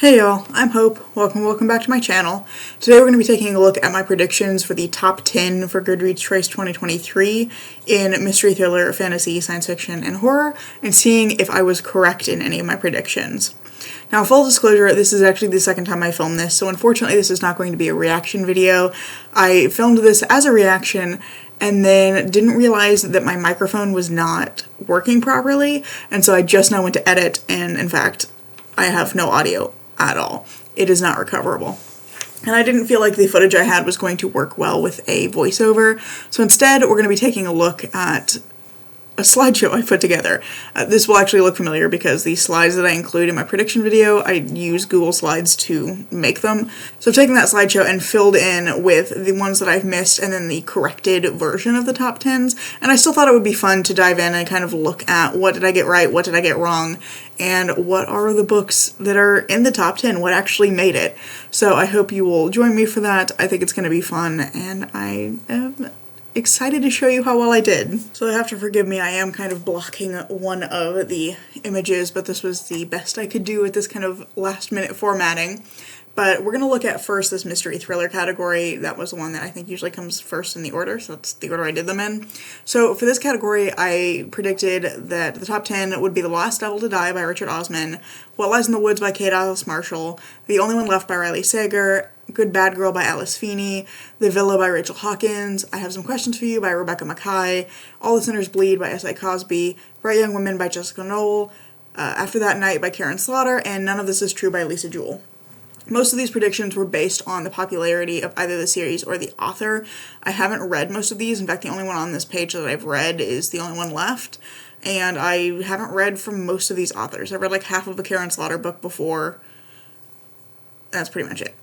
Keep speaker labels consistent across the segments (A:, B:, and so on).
A: Hey y'all, I'm Hope. Welcome back to my channel. Today we're going to be taking a look at my predictions for the top 10 for Goodreads Choice 2023 in mystery, thriller, fantasy, science fiction, and horror, and seeing if I was correct in any of my predictions. Now, full disclosure, this is actually the second time I filmed this, so unfortunately this is not going to be a reaction video. I filmed this as a reaction and then didn't realize that my microphone was not working properly, and so I just now went to edit, and in fact, I have no audio at all. It is not recoverable. And I didn't feel like the footage I had was going to work well with a voiceover, so instead we're going to be taking a look at a slideshow I put together. This will actually look familiar because the slides that I include in my prediction video, I use Google Slides to make them. So I've taken that slideshow and filled in with the ones that I've missed and then the corrected version of the top 10s. And I still thought it would be fun to dive in and kind of look at what did I get right, what did I get wrong, and what are the books that are in the top 10, what actually made it. So I hope you will join me for that. I think it's going to be fun, and I am excited to show you how well I did. So you have to forgive me, I am kind of blocking one of the images, but this was the best I could do with this kind of last minute formatting. But we're going to look at first this mystery thriller category. That was the one that I think usually comes first in the order, so that's the order I did them in. So for this category, I predicted that the top 10 would be The Last Devil to Die by Richard Osman, What Lies in the Woods by Kate Alice Marshall, The Only One Left by Riley Sager, Good Bad Girl by Alice Feeney, The Villa by Rachel Hawkins, I Have Some Questions for You by Rebecca Mackay, All the Sinners Bleed by S.I. Cosby, Bright Young Women by Jessica Knoll, After That Night by Karen Slaughter, and None of This Is True by Lisa Jewell. Most of these predictions were based on the popularity of either the series or the author. I haven't read most of these. In fact, the only one on this page that I've read is The Only One Left. And I haven't read from most of these authors. I've read like half of the Karen Slaughter book before. That's pretty much it.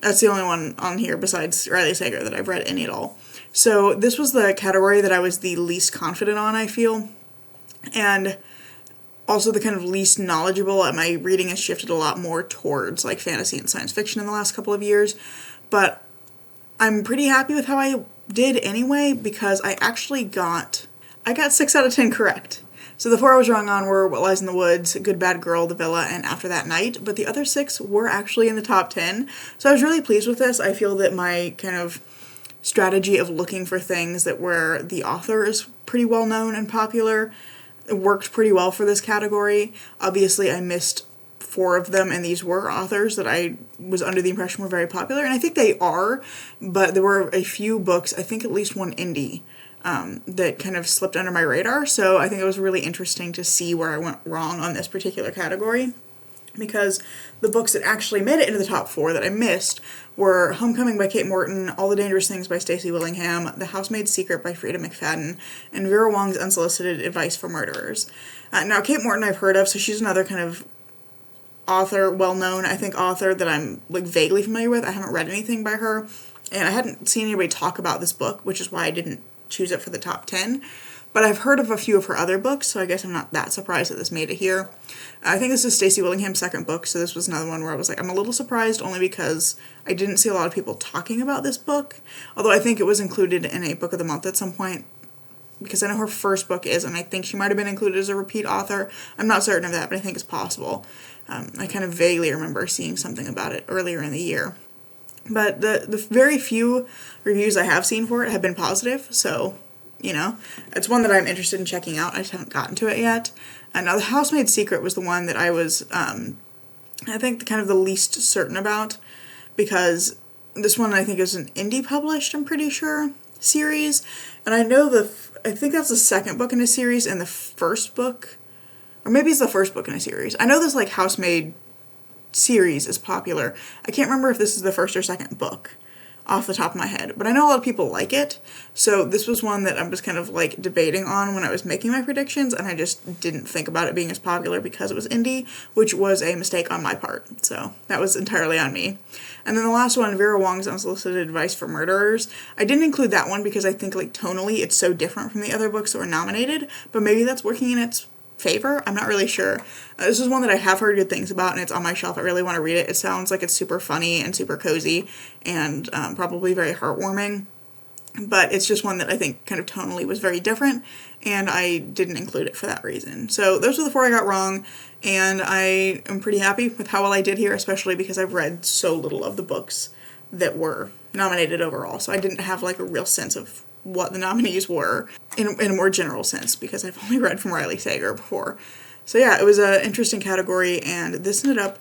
A: That's the only one on here besides Riley Sager that I've read any at all. So this was the category that I was the least confident on, I feel. And also the kind of least knowledgeable. My reading has shifted a lot more towards like fantasy and science fiction in the last couple of years, but I'm pretty happy with how I did anyway, because I got 6 out of 10 correct. So the 4 I was wrong on were What Lies in the Woods, Good Bad Girl, The Villa, and After That Night, but the other 6 were actually in the top 10, so I was really pleased with this. I feel that my kind of strategy of looking for things that where the author is pretty well known and popular worked pretty well for this category. Obviously, I missed 4 of them, and these were authors that I was under the impression were very popular, and I think they are, but there were a few books, I think at least one indie, that kind of slipped under my radar, so I think it was really interesting to see where I went wrong on this particular category, because the books that actually made it into the top 4 that I missed were Homecoming by Kate Morton, All the Dangerous Things by Stacey Willingham, The Housemaid's Secret by Frida McFadden, and Vera Wong's Unsolicited Advice for Murderers. Now, Kate Morton I've heard of, so she's another kind of author, well-known, I think, author that I'm like vaguely familiar with. I haven't read anything by her, and I hadn't seen anybody talk about this book, which is why I didn't choose it for the top 10. But I've heard of a few of her other books, so I guess I'm not that surprised that this made it here. I think this is Stacey Willingham's second book, so this was another one where I was like, I'm a little surprised, only because I didn't see a lot of people talking about this book. Although I think it was included in a book of the month at some point, because I know her first book is, and I think she might have been included as a repeat author. I'm not certain of that, but I think it's possible. I kind of vaguely remember seeing something about it earlier in the year. But the very few reviews I have seen for it have been positive, so you know, it's one that I'm interested in checking out. I just haven't gotten to it yet. And now The Housemaid's Secret was the one that I was, I think, kind of the least certain about, because this one I think is an indie published, I'm pretty sure, series. And I know I think that's the second book in a series, and the first book, or maybe it's the first book in a series. I know this like Housemaid series is popular. I can't remember if this is the first or second book off the top of my head, but I know a lot of people like it, so this was one that I was kind of like debating on when I was making my predictions, and I just didn't think about it being as popular because it was indie, which was a mistake on my part, so that was entirely on me. And then the last one, Vera Wong's Unsolicited Advice for Murderers, I didn't include that one because I think like tonally it's so different from the other books that were nominated, but maybe that's working in its favor? I'm not really sure. This is one that I have heard good things about, and it's on my shelf. I really want to read it. It sounds like it's super funny and super cozy and probably very heartwarming. but it's just one that I think kind of tonally was very different, and I didn't include it for that reason. So those are the 4 I got wrong, and I am pretty happy with how well I did here, especially because I've read so little of the books that were nominated overall, so I didn't have like a real sense of what the nominees were in a more general sense, because I've only read from Riley Sager before. So yeah, it was an interesting category, and this ended up,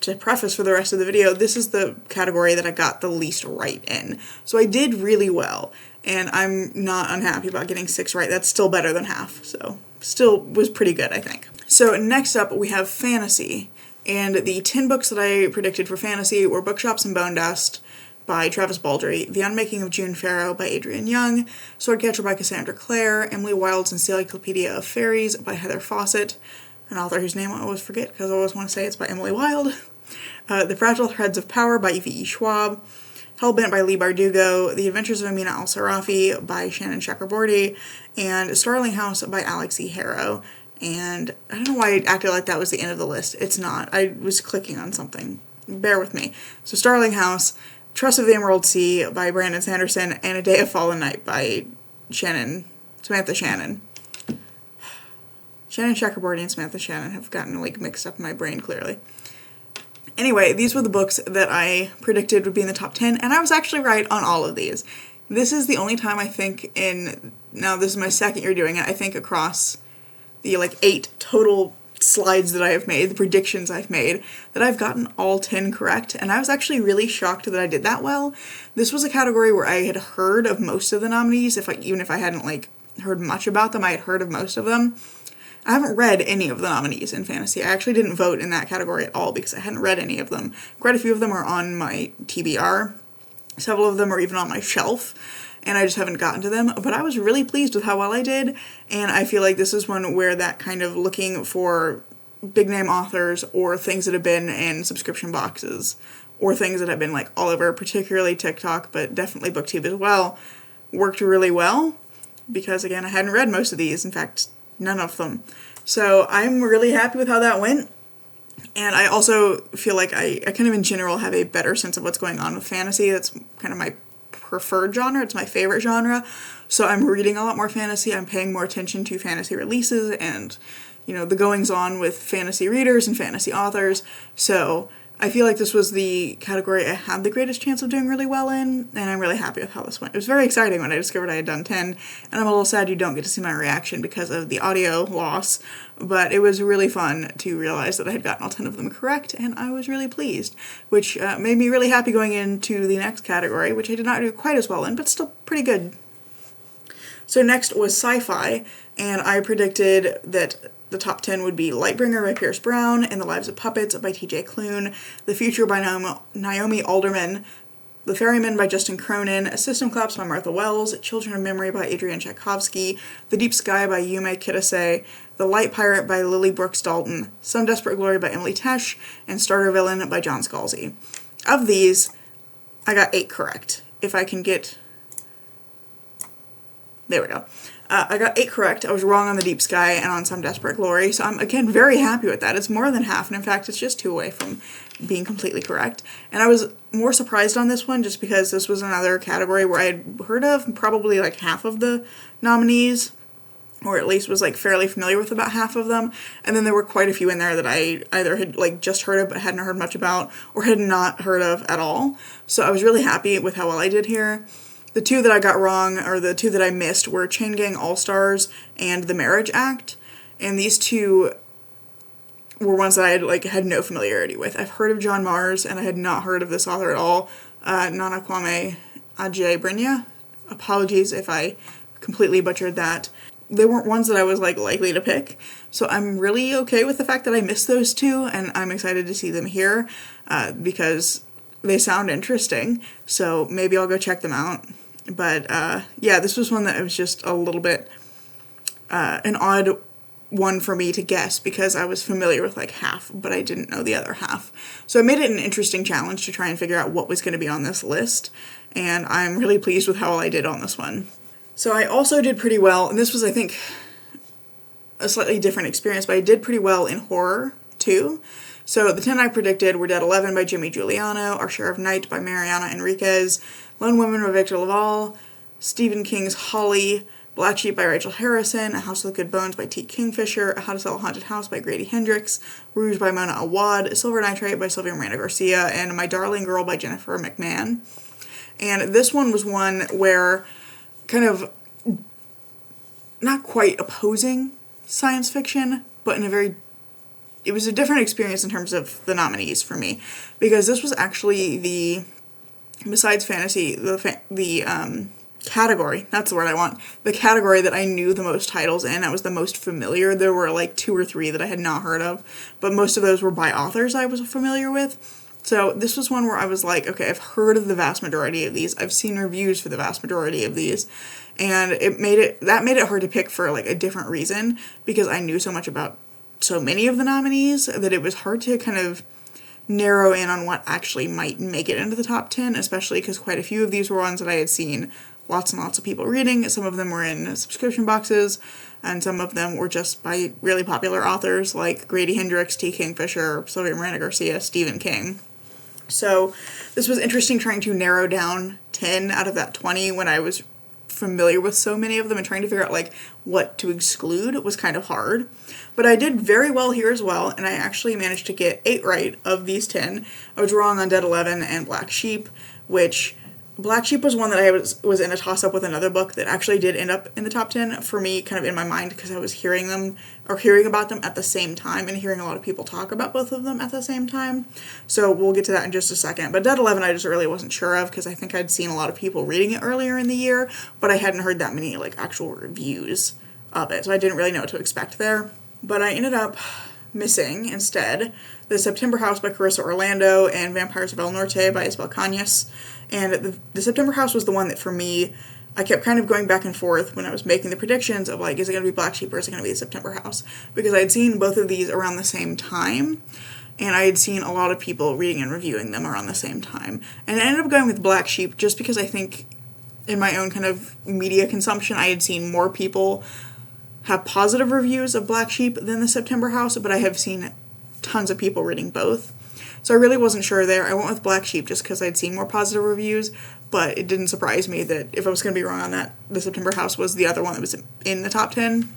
A: to preface for the rest of the video, this is the category that I got the least right in. So I did really well, and I'm not unhappy about getting 6 right. That's still better than half, so still was pretty good, I think. So next up we have fantasy, and the 10 books that I predicted for fantasy were Bookshops and Bone Dust by Travis Baldree, The Unmaking of June Farrow by Adrienne Young, Swordcatcher by Cassandra Clare, Emily Wilde's Encyclopedia of Fairies by Heather Fawcett, an author whose name I always forget because I always want to say it's by Emily Wilde, The Fragile Threads of Power by Evie E. Schwab, Hellbent by Leigh Bardugo, The Adventures of Amina Al-Sarafi by Shannon Chakraborty, and Starling House by Alex E. Harrow. And I don't know why I acted like that was the end of the list. It's not. I was clicking on something. Bear with me. So Starling House, Trust of the Emerald Sea by Brandon Sanderson, and A Day of Fallen Night by Samantha Shannon. Shannon Chakraborty and Samantha Shannon have gotten like mixed up in my brain clearly. Anyway, these were the books that I predicted would be in the top 10, and I was actually right on all of these. This is the only time I think now this is my second year doing it, I think across the like 8 total slides that I have made, the predictions I've made, that I've gotten all 10 correct, and I was actually really shocked that I did that well. This was a category where I had heard of most of the nominees, even if I hadn't like heard much about them, I had heard of most of them. I haven't read any of the nominees in fantasy. I actually didn't vote in that category at all because I hadn't read any of them. Quite a few of them are on my TBR. Several of them are even on my shelf, and I just haven't gotten to them, but I was really pleased with how well I did, and I feel like this is one where that kind of looking for big name authors or things that have been in subscription boxes or things that have been like all over, particularly TikTok, but definitely BookTube as well, worked really well, because again, I hadn't read most of these, in fact, none of them. So I'm really happy with how that went. And I also feel like I kind of in general have a better sense of what's going on with fantasy. That's kind of my preferred genre. It's my favorite genre. So I'm reading a lot more fantasy. I'm paying more attention to fantasy releases and, the goings on with fantasy readers and fantasy authors. So I feel like this was the category I had the greatest chance of doing really well in, and I'm really happy with how this went. It was very exciting when I discovered I had done 10, and I'm a little sad you don't get to see my reaction because of the audio loss, but it was really fun to realize that I had gotten all 10 of them correct, and I was really pleased, which made me really happy going into the next category, which I did not do quite as well in, but still pretty good. So next was sci-fi, and I predicted that the top 10 would be Lightbringer by Pierce Brown, and The Lives of Puppets by T.J. Klune, The Future by Naomi Alderman, The Ferryman by Justin Cronin, A System Collapse by Martha Wells, Children of Memory by Adrian Tchaikovsky, The Deep Sky by Yume Kitase, The Light Pirate by Lily Brooks Dalton, Some Desperate Glory by Emily Tesh, and Starter Villain by John Scalzi. Of these, I got 8 correct. If I can get... There we go. I got 8 correct. I was wrong on The Deep Sky and on Some Desperate Glory, so I'm, again, very happy with that. It's more than half, and in fact, it's just 2 away from being completely correct. And I was more surprised on this one just because this was another category where I had heard of probably like half of the nominees, or at least was like fairly familiar with about half of them, and then there were quite a few in there that I either had like just heard of but hadn't heard much about, or had not heard of at all. So I was really happy with how well I did here. The 2 that I got wrong, or the 2 that I missed, were Chain Gang All-Stars and The Marriage Act, and these 2 were ones that I had no familiarity with. I've heard of John Mars, and I had not heard of this author at all, Nana Kwame Adjei-Brenyah. Apologies if I completely butchered that. They weren't ones that I was likely to pick, so I'm really okay with the fact that I missed those 2, and I'm excited to see them here, because they sound interesting, so maybe I'll go check them out. But yeah, this was one that was just a little bit an odd one for me to guess because I was familiar with like half, but I didn't know the other half. So I made it an interesting challenge to try and figure out what was going to be on this list, and I'm really pleased with how well I did on this one. So I also did pretty well, and this was, I think, a slightly different experience, but I did pretty well in horror too. So the 10 I predicted were Dead 11 by Jimmy Giuliano, Our Share of Night by Mariana Enriquez, Lone Woman by Victor Laval, Stephen King's Holly, Black Sheep by Rachel Harrison, A House with Good Bones by T. Kingfisher, How to Sell a Haunted House by Grady Hendrix, Rouge by Mona Awad, Silver Nitrate by Sylvia Miranda Garcia, and My Darling Girl by Jennifer McMahon. And this one was one where kind of not quite opposing science fiction, but it was a different experience in terms of the nominees for me, because this was actually besides fantasy, the category, that's the word I want, the category that I knew the most titles in, I was the most familiar. There were like 2 or 3 that I had not heard of, but most of those were by authors I was familiar with. So this was one where I was like, okay, I've heard of the vast majority of these, I've seen reviews for the vast majority of these, and that made it hard to pick for like a different reason, because I knew so much about so many of the nominees that it was hard to kind of narrow in on what actually might make it into the top 10, especially because quite a few of these were ones that I had seen lots and lots of people reading. Some of them were in subscription boxes, and some of them were just by really popular authors like Grady Hendrix, T. Kingfisher, Sylvia Miranda Garcia, Stephen King. So this was interesting, trying to narrow down 10 out of that 20 when I was familiar with so many of them, and trying to figure out like what to exclude was kind of hard. But I did very well here as well, and I actually managed to get 8 right of these 10. I was wrong on Dead 11 and Black Sheep, which Black Sheep was one that I was in a toss-up with another book that actually did end up in the top 10 for me, kind of in my mind, because I was hearing about them at the same time, and hearing a lot of people talk about both of them at the same time. So we'll get to that in just a second. But Dead 11 I just really wasn't sure of, because I think I'd seen a lot of people reading it earlier in the year, but I hadn't heard that many like actual reviews of it, so I didn't really know what to expect there. But I ended up missing, instead, The September House by Carissa Orlando and Vampires of El Norte by Isabel Cañas. And the September House was the one that, for me, I kept kind of going back and forth when I was making the predictions of, like, is it going to be Black Sheep or is it going to be The September House? Because I had seen both of these around the same time, and I had seen a lot of people reading and reviewing them around the same time. And I ended up going with Black Sheep just because I think in my own kind of media consumption, I had seen more people have positive reviews of Black Sheep than The September House, but I have seen tons of people reading both. So I really wasn't sure there. I went with Black Sheep just because I'd seen more positive reviews, but it didn't surprise me that if I was going to be wrong on that, The September House was the other one that was in the top 10.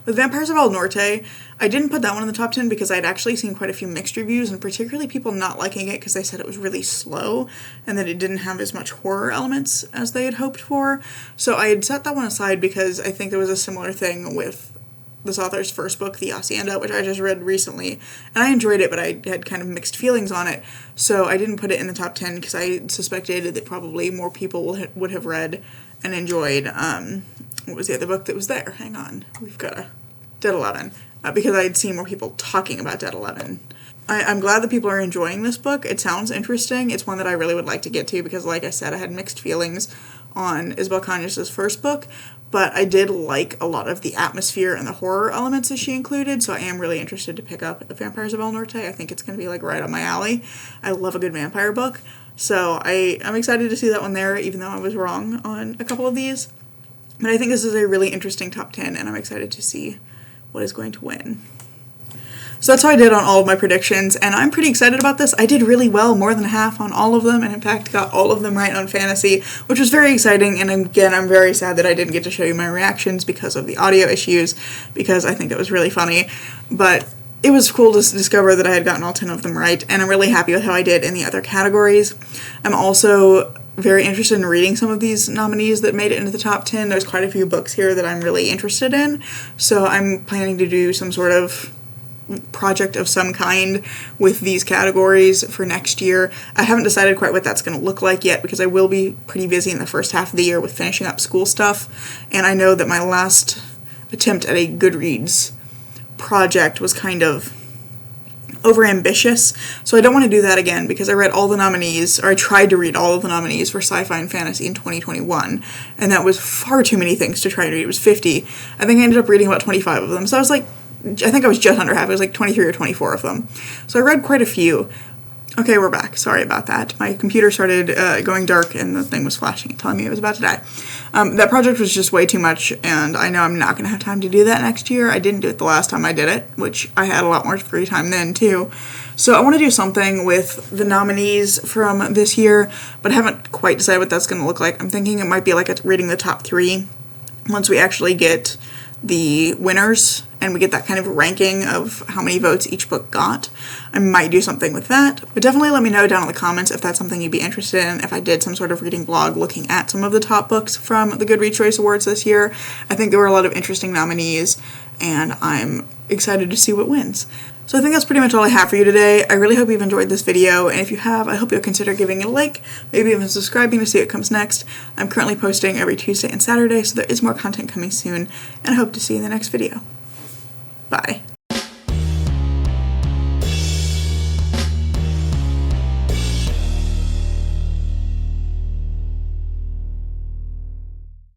A: With Vampires of El Norte, I didn't put that one in the top 10 because I'd actually seen quite a few mixed reviews, and particularly people not liking it because they said it was really slow and that it didn't have as much horror elements as they had hoped for. So I had set that one aside because I think there was a similar thing with this author's first book, The Hacienda, which I just read recently, and I enjoyed it, but I had kind of mixed feelings on it, so I didn't put it in the top 10 because I suspected that probably more people would have read and enjoyed, what was the other book that was there? Hang on, we've got Dead 11, because I had seen more people talking about Dead 11. I'm glad that people are enjoying this book. It sounds interesting. It's one that I really would like to get to because, like I said, I had mixed feelings on Isabel Cañas' first book, but I did like a lot of the atmosphere and the horror elements that she included, so I am really interested to pick up Vampires of El Norte. I think it's going to be like right up my alley. I love a good vampire book, so I'm excited to see that one there, even though I was wrong on a couple of these. But I think this is a really interesting top 10, and I'm excited to see what is going to win. So that's how I did on all of my predictions, and I'm pretty excited about this. I did really well, more than half on all of them, and in fact got all of them right on fantasy, which was very exciting, and again, I'm very sad that I didn't get to show you my reactions because of the audio issues, because I think it was really funny, but it was cool to discover that I had gotten all 10 of them right, and I'm really happy with how I did in the other categories. I'm also very interested in reading some of these nominees that made it into the top 10. There's quite a few books here that I'm really interested in, so I'm planning to do some sort of project of some kind with these categories for next year. I haven't decided quite what that's going to look like yet because I will be pretty busy in the first half of the year with finishing up school stuff, and I know that my last attempt at a Goodreads project was kind of overambitious, so I don't want to do that again because I read all the nominees, or I tried to read all of the nominees for sci-fi and fantasy in 2021, and that was far too many things to try to read. It was 50. I think I ended up reading about 25 of them, so I think I was just under half. It was like 23 or 24 of them. So I read quite a few, Okay, we're back. Sorry about that. My computer started going dark and the thing was flashing, telling me it was about to die. That project was just way too much, and I know I'm not going to have time to do that next year. I didn't do it the last time I did it, which I had a lot more free time then, too. So I want to do something with the nominees from this year, but I haven't quite decided what that's going to look like. I'm thinking it might be like reading the top 3 once we actually get the winners and we get that kind of ranking of how many votes each book got. I might do something with that, but definitely let me know down in the comments if that's something you'd be interested in, if I did some sort of reading blog looking at some of the top books from the Goodreads Choice Awards this year. I think there were a lot of interesting nominees, and I'm excited to see what wins. So I think that's pretty much all I have for you today. I really hope you've enjoyed this video, and if you have, I hope you'll consider giving it a like, maybe even subscribing to see what comes next. I'm currently posting every Tuesday and Saturday, so there is more content coming soon, and I hope to see you in the next video. Bye.